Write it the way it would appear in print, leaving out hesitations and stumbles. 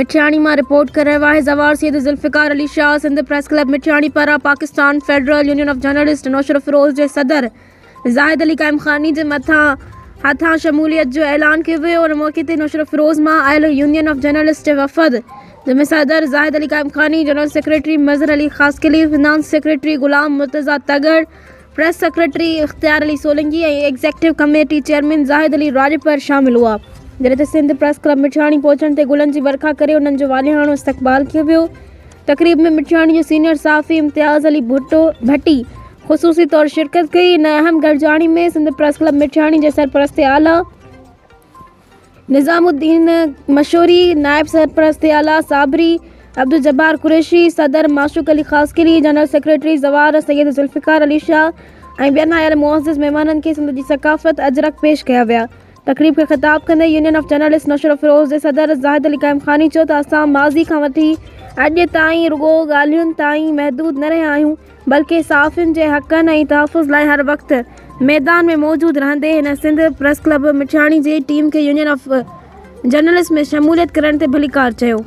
मिठियाणी में रिपोर्ट कर रहा है ज़वार सैयद जुल्फ़िकार अली शाह। सिंध प्रेस क्लब मिठियाणी पारा Pakistan federal union of journalist Naushahro Feroze के सदर ज़ाहिद अली कायम खानी के हथा शमूलियत जो ऐलान किया वियो। उन मौके ते नौशर फिरोज़ में आयल यूनियन ऑफ जर्नलिस्ट वफ़द जंहिंमें सदर Zahid Ali Qaimkhani, general secretary Mazhar Ali Khaskheli, finance secretary Ghulam Murtaza Tagar, press secretary Ikhtiar Ali Solangi और executive committee chairman Zahid Ali Rajpar शामिल हुआ। जॾहिं सिंध प्रेस क्लब मिठियाणी पहुचण ते गुलनि जी वर्खा करे उन्हनि जो वालिहाणो इस्तक़बाल कियो वियो। तक़रीब में मिठियाणी जो सीनियर सहाफ़ी इम्तियाज़ अली भट्टी ख़ुसूसी तौर शिरकत कई। इन अहम गॾिजाणी में सिंध प्रेस क्लब मिठियाणी के सरपरस्त आला निज़ामुद्दीन मशहूरी, नायब सरपरस्त आला साबरी, अब्दुल जब्बार कुरैशी, सदर माशूक अली ख़ासकली, जनरल सेक्रेटरी ज़वार सैयद जुल्फ़िकार अली शाह और ॿियनि आयल मुअज़्ज़िज़ मेहमाननि के सिंध की सकाफ़त अजरक पेश किया विया। तक़रीब के ख़िताब कंदे union of journalist Naushahro Feroze के सदर ज़ाहिद अली कायम खानी चयो त असां माज़ी खां वठी अॼु ताईं रुगो ॻाल्हियुनि ताईं महदूद न रहिया आहियूं, बल्कि सहाफ़ियुनि जे हक़नि ऐं तहफ़्फ़ुज़ लाइ हर वक़्तु मैदान में मौजूद रहंदे हिन सिंध प्रेस क्लब मिठियाणी जी टीम के यूनियन ऑफ जर्नलिस्ट में शमूलियत करण ते भलीकार चयो।